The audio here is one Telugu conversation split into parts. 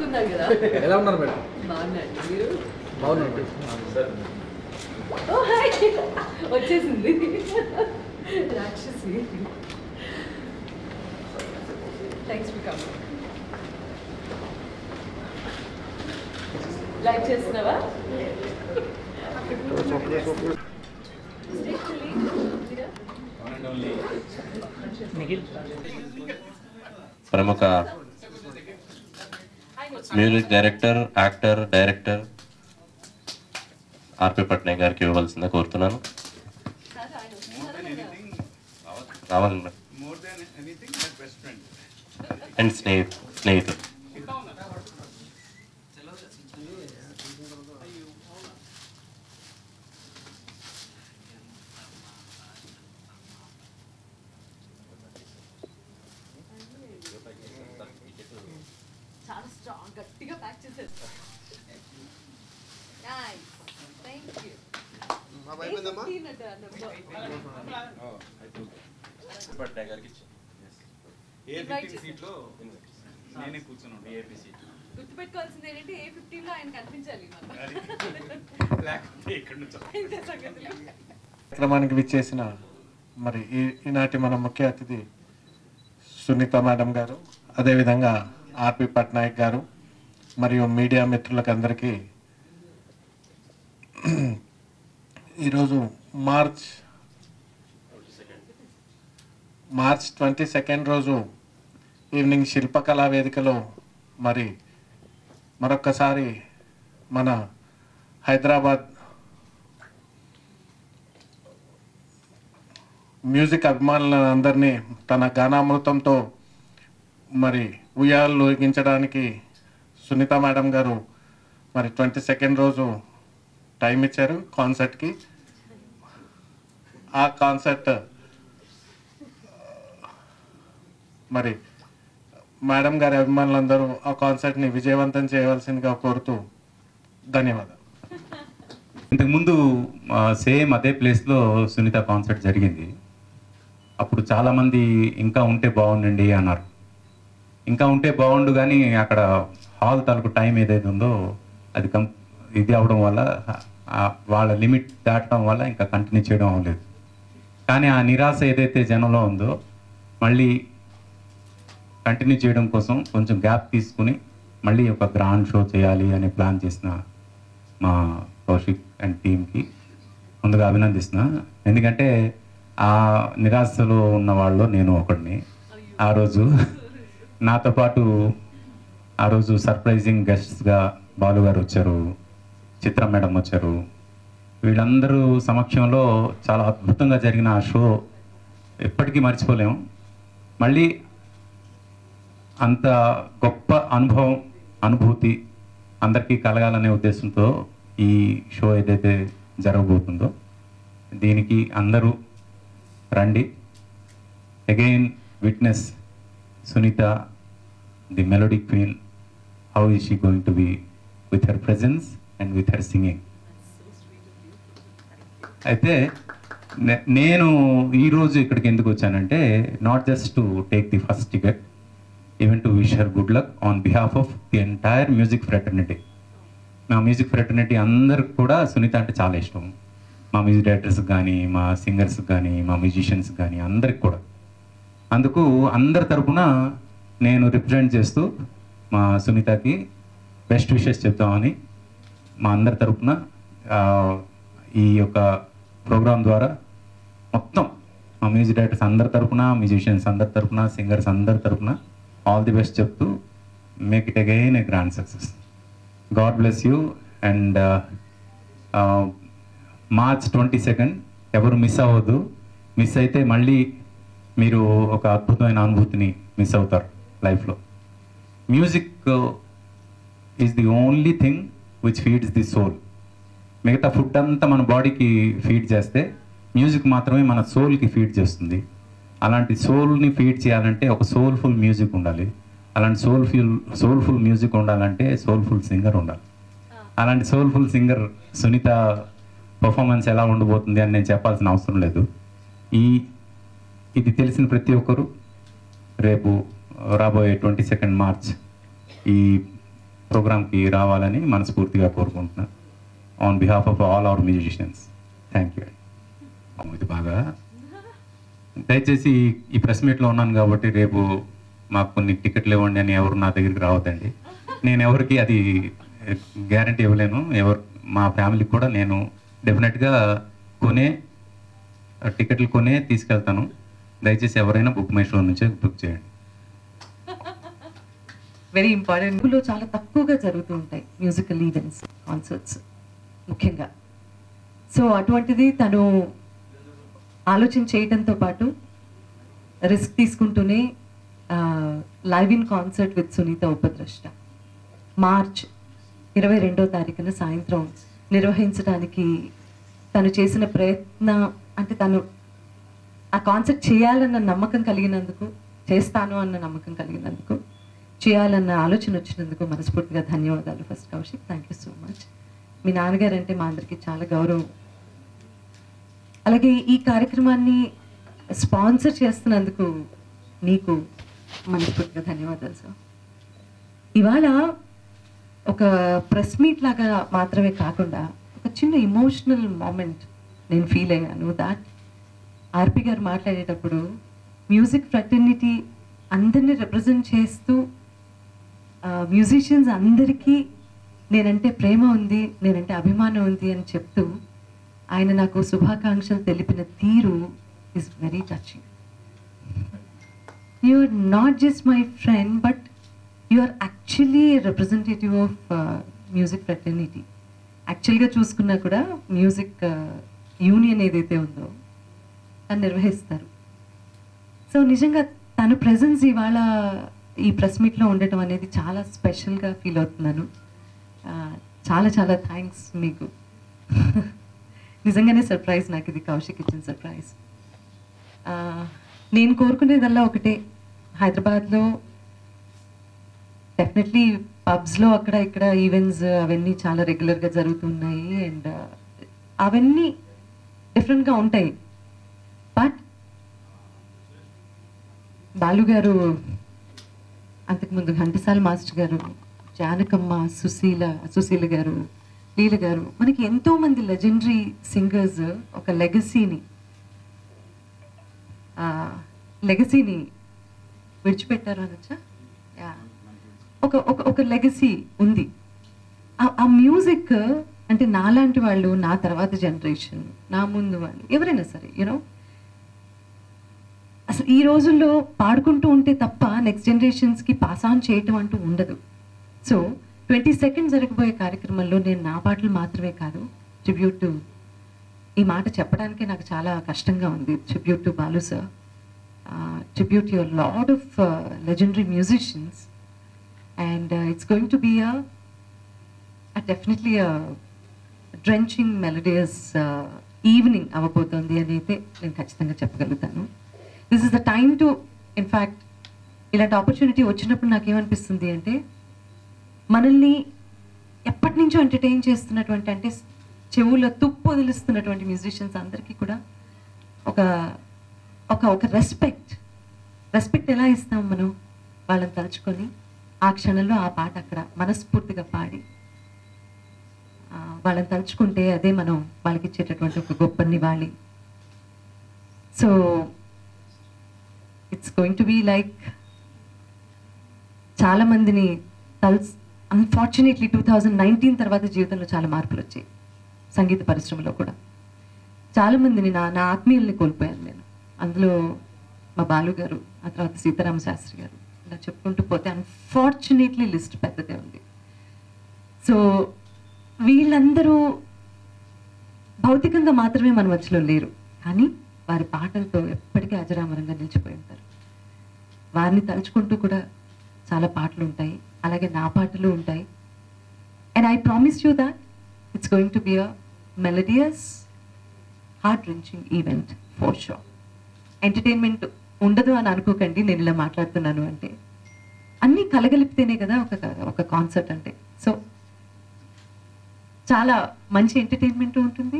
ఉన్నారు కదా. ఎలా ఉన్నారు మేడం? బాగున్నాను. మీరు? బాగున్నారు మేడం. ఓ హాయ్, వచ్చేసింది రాక్షసి. Thanks for coming. లైక్ చేస్తున్నావా? ప్రముఖ మ్యూజిక్ డైరెక్టర్, యాక్టర్, డైరెక్టర్ ఆర్పి పట్నాయక్ గారికి ఇవ్వవలసిందిగా కోరుతున్నాను. రావాలండి. అండ్ స్నేహితులు చాలా స్ట్రాంగ్, గట్టిగా ప్యాక్ చేశారు. Nice, thank you. పట్నాయక్ గారికి గుర్తుపెట్టుకోవాల్సింది ఏంటంటే A15 లో ఆయన కనిపించాలి. కార్యక్రమానికి విచ్చేసిన మరి ఈనాటి మన ముఖ్య అతిథి సునీత మేడం గారు, అదేవిధంగా ఆర్పి పట్నాయక్ గారు మరియు మీడియా మిత్రులకు అందరికీ ఈరోజు మార్చ్ 22 రోజు ఈవినింగ్ శిల్పకళా వేదికలో మరి మరొక్కసారి మన హైదరాబాద్ మ్యూజిక్ అభిమానులందరినీ తన గానామృతంతో మరి ఉయ్యాలు ఊగించడానికి సునీత మేడం గారు మరి 22 రోజు టైం ఇచ్చారు కాన్సర్ట్కి. ఆ కాన్సర్ట్ మరి మేడం గారి అభిమానులందరూ ఆ కాన్సర్ట్ని విజయవంతం చేయవలసిందిగా కోరుతూ ధన్యవాదాలు. ఇంతకుముందు సేమ్ అదే ప్లేస్లో సునీత కాన్సర్ట్ జరిగింది. అప్పుడు చాలామంది ఇంకా ఉంటే బాగుండండి అన్నారు. ఇంకా ఉంటే బాగుండు, కానీ అక్కడ హాల్ తాలూకు టైం ఏదైతే ఉందో అది ఇది అవడం వల్ల వాళ్ళ లిమిట్ దాటడం వల్ల ఇంకా కంటిన్యూ చేయడం అవ్వలేదు. కానీ ఆ నిరాశ ఏదైతే జనంలో ఉందో మళ్ళీ కంటిన్యూ చేయడం కోసం కొంచెం గ్యాప్ తీసుకుని మళ్ళీ ఒక గ్రాండ్ షో చేయాలి అనే ప్లాన్ చేసిన మా కౌశిక్ అండ్ టీమ్కి ముందుగా అభినందిస్తున్నా. ఎందుకంటే ఆ నిరాశలో ఉన్న వాళ్ళు నేను ఒకడిని. ఆ రోజు నాతో పాటు ఆ రోజు సర్ప్రైజింగ్ గెస్ట్స్గా బాలు గారు వచ్చారు, చిత్ర మేడం వచ్చారు. వీళ్ళందరూ సమక్షంలో చాలా అద్భుతంగా జరిగిన ఆ షో ఎప్పటికీ మర్చిపోలేము. మళ్ళీ అంత గొప్ప అనుభూతి అందరికీ కలగాలనే ఉద్దేశంతో ఈ షో ఏదైతే జరగబోతుందో దీనికి అందరూ రండి. Again witness Sunitha, the melody queen, how is she going to be with her presence and with her singing. అయితే నేను ఈరోజు ఇక్కడికి ఎందుకు వచ్చానంటే not just to take the first ticket, even to wish her good luck on behalf of the entire music fraternity. మా మ్యూజిక్ ఫ్రెటర్నిటీ అందరికి కూడా సునీత అంటే చాలా ఇష్టం. మా మ్యూజిక్ డైరెక్టర్స్కి కానీ, మా సింగర్స్కి కానీ, మా మ్యూజిషియన్స్కి కానీ అందరికి కూడా. అందుకు అందరి తరపున నేను రిప్రజెంట్ చేస్తూ మా సునీతకి బెస్ట్ విషెస్ చెప్తామని మా అందరి తరపున ఈ యొక్క ప్రోగ్రాం ద్వారా మొత్తం మా మ్యూజిక్ డైరెక్టర్స్ అందరి తరపున, మ్యూజిషియన్స్ అందరి తరపున, సింగర్స్ అందరి తరపున ఆల్ ది బెస్ట్ చెప్తూ make it again A grand success. God bless you. And March 22 ఎవరు మిస్ అవ్వద్దు. మిస్ అయితే మళ్ళీ మీరు ఒక అద్భుతమైన అనుభూతిని మిస్ అవుతారు లైఫ్లో. Music is the only thing which feeds the soul. మిగతా ఫుడ్ అంతా మన బాడీకి ఫీడ్ చేస్తే మ్యూజిక్ మాత్రమే మన సోల్కి ఫీడ్ చేస్తుంది. అలాంటి సోల్ని ఫీడ్ చేయాలంటే ఒక సోల్ఫుల్ మ్యూజిక్ ఉండాలి. అలాంటి సోల్ఫుల్ మ్యూజిక్ ఉండాలంటే సోల్ఫుల్ సింగర్ ఉండాలి. అలాంటి సోల్ఫుల్ సింగర్ సునీత పర్ఫార్మెన్స్ ఎలా ఉండబోతుంది అని నేను చెప్పాల్సిన అవసరం లేదు. ఇది తెలిసిన ప్రతి ఒక్కరు రేపు రాబోయే 22 మార్చ్ ఈ ప్రోగ్రామ్కి రావాలని మనస్ఫూర్తిగా కోరుకుంటున్నాను on behalf of all our musicians. Thank you. ఇది బాగా దయచేసి ఈ ప్రెస్ మీట్లో ఉన్నాను కాబట్టి రేపు మాకు కొన్ని టికెట్లు ఇవ్వండి అని ఎవరు నా దగ్గరికి రావద్దండి. నేను ఎవరికి అది గ్యారంటీ ఇవ్వలేను. మా ఫ్యామిలీకి కూడా నేను డెఫినెట్గా టికెట్లు కొనే తీసుకెళ్తాను. దయచేసి ఎవరైనా బుక్ మై షో నుంచే బుక్ చేయండి. Very important. లో చాలా తక్కువగా జరుగుతూ ఉంటాయి మ్యూజికల్ ఈవెంట్స్, కాన్సర్ట్స్ ముఖ్యంగా. సో అటువంటిది తను ఆలోచన చేయడంతో పాటు రిస్క్ తీసుకుంటూనే live in concert with Sunitha Upadrashta March 22వ తారీఖున సాయంత్రం నిర్వహించడానికి తను చేసిన ప్రయత్నం, అంటే తను ఆ కాన్సర్ట్ చేయాలన్న నమ్మకం కలిగినందుకు, చేస్తాను అన్న నమ్మకం కలిగినందుకు, చేయాలన్న ఆలోచన వచ్చినందుకు మనస్ఫూర్తిగా ధన్యవాదాలు. First Kaushik, thank you so much. మీ నాన్నగారు అంటే మా అందరికీ చాలా గౌరవం. అలాగే ఈ కార్యక్రమాన్ని స్పాన్సర్ చేస్తున్నందుకు నీకు మనస్ఫూర్తిగా ధన్యవాదాలు సార్. ఇవాళ ఒక ప్రెస్ మీట్ లాగా మాత్రమే కాకుండా ఒక చిన్న ఇమోషనల్ మూమెంట్ నేను ఫీల్ అయ్యాను. దాట్ ఆర్పి గారు మాట్లాడేటప్పుడు మ్యూజిక్ ఫ్రెటర్నిటీ అందరినీ రిప్రజెంట్ చేస్తూ మ్యూజిషియన్స్ అందరికీ నేనంటే ప్రేమ ఉంది, నేనంటే అభిమానం ఉంది అని చెప్తూ ఆయన నాకు శుభాకాంక్షలు తెలిపిన తీరు is very touching. You are not just my friend, but you are actually representative of music fraternity. యాక్చువల్గా చూసుకున్నా కూడా మ్యూజిక్ యూనియన్ ఏదైతే ఉందో తను నిర్వహిస్తారు. సో నిజంగా తన ప్రెజెన్స్ ఇవాళ ఈ ప్రెస్ మీట్లో ఉండటం అనేది చాలా స్పెషల్గా ఫీల్ అవుతున్నాను. చాలా చాలా థ్యాంక్స్ మీకు. నిజంగానే సర్ప్రైజ్ నాకు ఇది, కౌశిక్ ఇచ్చిన సర్ప్రైజ్. నేను కోరుకునేదల్లా ఒకటే, హైదరాబాద్లో డెఫినెట్లీ పబ్స్లో అక్కడ ఇక్కడ ఈవెంట్స్ అవన్నీ చాలా రెగ్యులర్గా జరుగుతున్నాయి అండ్ అవన్నీ డిఫరెంట్గా ఉంటాయి. బట్ బాలు గారు, అంతకుముందు ఘంటసాల మాస్టర్ గారు, జానకమ్మ, సుశీల గారు, లీల గారు, మనకి ఎంతోమంది లెజెండరీ సింగర్స్ ఒక లెగసీని విడిచిపెట్టారు అనొచ్చా? ఒక లెగసీ ఉంది. ఆ మ్యూజిక్ అంటే నాలాంటి వాళ్ళు, నా తర్వాత జనరేషన్, నా ముందు వాళ్ళు ఎవరైనా సరే యూనో అసలు ఈ రోజుల్లో పాడుకుంటూ ఉంటే తప్ప నెక్స్ట్ జనరేషన్స్కి పాస్ ఆన్ చేయటం అంటూ ఉండదు. సో 22nd జరగబోయే కార్యక్రమంలో నేను నా పాటలు మాత్రమే కాదు, ట్రిబ్యూట్ టు, ఈ మాట చెప్పడానికే నాకు చాలా కష్టంగా ఉంది, tribute to Balu sir, tribute your lot of legendary musicians and it's going to be definitely drenching melodious evening అవ్వబోతోంది అని అయితే నేను ఖచ్చితంగా చెప్పగలుగుతాను. This is the time to, in fact ఇలాంటి ఆపర్చునిటీ వచ్చినప్పుడు నాకేమనిపిస్తుంది అంటే, మనల్ని ఎప్పటి నుంచో ఎంటర్టైన్ చేస్తున్నటువంటి, అంటే చెవుల తుప్పు వదిలిస్తున్నటువంటి మ్యూజిషియన్స్ అందరికీ కూడా ఒక ఒక ఒక రెస్పెక్ట్ ఎలా ఇస్తాం మనం? వాళ్ళని తలుచుకొని ఆ క్షణంలో ఆ పాట అక్కడ మనస్ఫూర్తిగా పాడి వాళ్ళని తలుచుకుంటే అదే మనం వాళ్ళకి ఇచ్చేటటువంటి ఒక గొప్ప నివాళి. So it's going to be like, చాలామందిని అన్ఫార్చునేట్లీ 2019 తర్వాత జీవితంలో చాలా మార్పులు వచ్చాయి సంగీత పరిశ్రమలో కూడా. చాలామందిని నా ఆత్మీయుల్ని కోల్పోయాను నేను. అందులో మా బాలు గారు, ఆ తర్వాత సీతారామ శాస్త్రి గారు, ఇలా చెప్పుకుంటూ పోతే అన్ఫార్చునేట్లీ లిస్ట్ పెద్దదే ఉంది. సో వీళ్ళందరూ భౌతికంగా మాత్రమే మన మధ్యలో లేరు, కానీ వారి పాటలతో ఎప్పటికీ అజరామరంగా నిలిచిపోయి ఉంటారు. వారిని తలుచుకుంటూ కూడా చాలా పాటలు ఉంటాయి, అలాగే నా పాటలు ఉంటాయి. And I promise you that it's going to be a melodious, heart wrenching event for sure. Entertainment ఉండదు అని అనుకోకండి నేను ఇలా మాట్లాడుతున్నాను అంటే, అన్నీ కలగలిపితేనే కదా ఒక కాన్సర్ట్ అంటే. సో చాలా మంచి ఎంటర్టైన్మెంట్ ఉంటుంది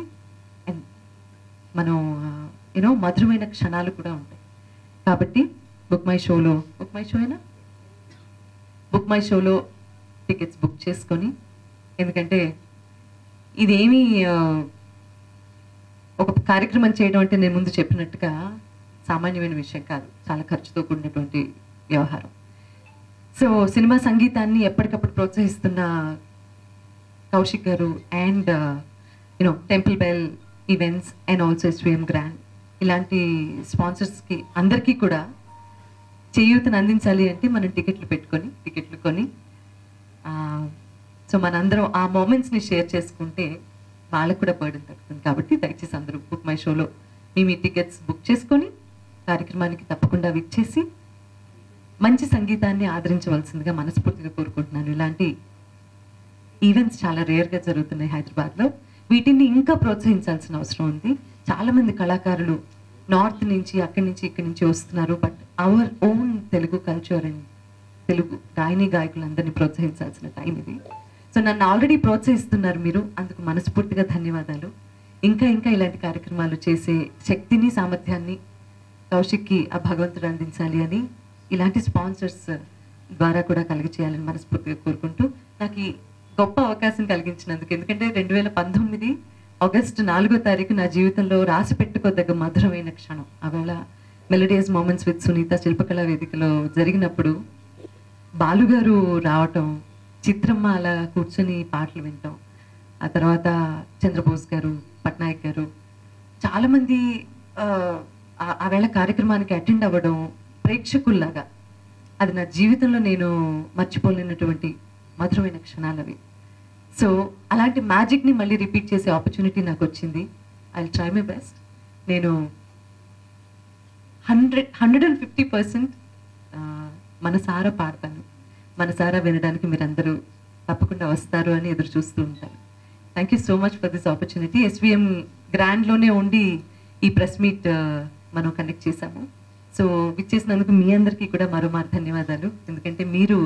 అండ్ మనం యూనో మధురమైన క్షణాలు కూడా ఉంటాయి. కాబట్టి బుక్ మై షోలో టికెట్స్ బుక్ చేసుకొని, ఎందుకంటే ఇదేమీ ఒక కార్యక్రమం చేయడం అంటే నేను ముందు చెప్పినట్టుగా సామాన్యమైన విషయం కాదు, చాలా ఖర్చుతో కూడినటువంటి వ్యవహారం. సో సినిమా సంగీతాన్ని ఎప్పటికప్పుడు ప్రోత్సహిస్తున్న కౌశిక్ గారు and temple bell events and also SVM grand ఇలాంటి స్పాన్సర్స్కి అందరికీ కూడా చేయూతను అందించాలి అంటే మనం టికెట్లు కొని సో మనందరం ఆ మూమెంట్స్ని షేర్ చేసుకుంటే వాళ్ళకు కూడా బర్డెన్ తగ్గుతుంది. కాబట్టి దయచేసి అందరూ బుక్ మై షోలో మీ టికెట్స్ బుక్ చేసుకొని కార్యక్రమానికి తప్పకుండా విచ్చేసి మంచి సంగీతాన్ని ఆదరించవలసిందిగా మనస్ఫూర్తిగా కోరుకుంటున్నాను. ఇలాంటి ఈవెంట్స్ చాలా రేర్గా జరుగుతున్నాయి హైదరాబాద్లో. వీటిని ఇంకా ప్రోత్సహించాల్సిన అవసరం ఉంది. చాలామంది కళాకారులు నార్త్ నుంచి ఇక్కడి నుంచి వస్తున్నారు. But our own Telugu culture and Telugu గాయకులందరినీ ప్రోత్సహించాల్సిన టైం ఇది. సో నన్ను ఆల్రెడీ ప్రోత్సహిస్తున్నారు మీరు, అందుకు మనస్ఫూర్తిగా ధన్యవాదాలు. ఇంకా ఇలాంటి కార్యక్రమాలు చేసే శక్తిని సామర్థ్యాన్ని కౌశిక్కి ఆ భగవంతుడు అందించాలి అని ఇలాంటి స్పాన్సర్స్ ద్వారా కూడా కలిగచేయాలని మనస్ఫూర్తిగా కోరుకుంటూ నాకు ఈ గొప్ప అవకాశం కలిగించినందుకు, ఎందుకంటే 2019 ఆగస్టు 4వ తారీఖు నా జీవితంలో రాసి పెట్టుకోదగ్గ మధురమైన క్షణం. ఆవేళ మెలోడియస్ మూమెంట్స్ విత్ సునీత శిల్పకళా వేదికలో జరిగినప్పుడు బాలుగారు రావటం, చిత్రమ్మ అలా కూర్చొని పాటలు వినటం, ఆ తర్వాత చంద్రబోస్ గారు, పట్నాయక్ గారు, చాలామంది ఆవేళ కార్యక్రమానికి అటెండ్ అవ్వడం ప్రేక్షకుల్లాగా, అది నా జీవితంలో నేను మర్చిపోలేనటువంటి మధురమైన క్షణాలు అవి. సో అలాంటి మ్యాజిక్ని మళ్ళీ రిపీట్ చేసే ఆపర్చునిటీ నాకు వచ్చింది. I will try my best. నేను 150% మనసారా పాడతాను. మనసారా వినడానికి మీరందరూ తప్పకుండా వస్తారు అని ఎదురు చూస్తూ ఉంటాను. Thank you so much for this opportunity. SVM గ్రాండ్లోనే ఉండి ఈ ప్రెస్ మీట్ మనం కండక్ట్ చేశాము. సో విచ్చేసినందుకు మీ అందరికీ కూడా మరోమారు ధన్యవాదాలు. ఎందుకంటే మీరు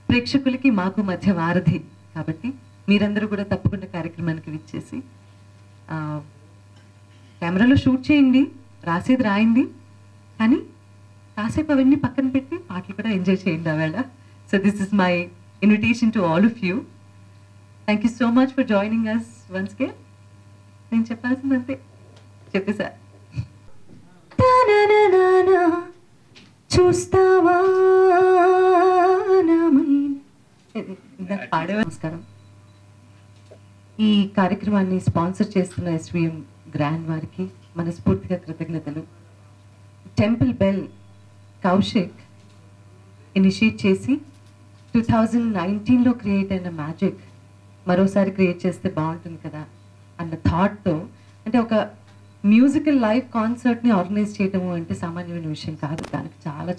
ప్రేక్షకులకి మాకు మధ్య వారధి కాబట్టి మీరందరూ కూడా తప్పకుండా కార్యక్రమానికి విచ్చేసి కెమెరాలో షూట్ చేయండి, రాసేది రాయండి, కానీ కాసేపు అవన్నీ పక్కన పెట్టి పాటలు కూడా ఎంజాయ్ చేయండి ఆవేళ. So this is my invitation to all of you. Thank you so much for joining us once again. నేను చెప్పాల్సిందంతే చెప్పేసా. చూస్తావా పాడే. నమస్కారం. ఈ కార్యక్రమాన్ని స్పాన్సర్ చేస్తున్న ఎస్విఎం గ్రాండ్ వారికి మనస్ఫూర్తిగా కృతజ్ఞతలు. టెంపుల్ బెల్ కౌశిక్ ఇనిషియేట్ చేసి 2019లో క్రియేట్ అయిన మ్యాజిక్ మరోసారి క్రియేట్ చేస్తే బాగుంటుంది కదా అన్న థాట్తో, అంటే ఒక మ్యూజికల్ లైవ్ కాన్సర్ట్ని ఆర్గనైజ్ చేయడము అంటే సామాన్యమైన విషయం కాదు. దానికి చాలా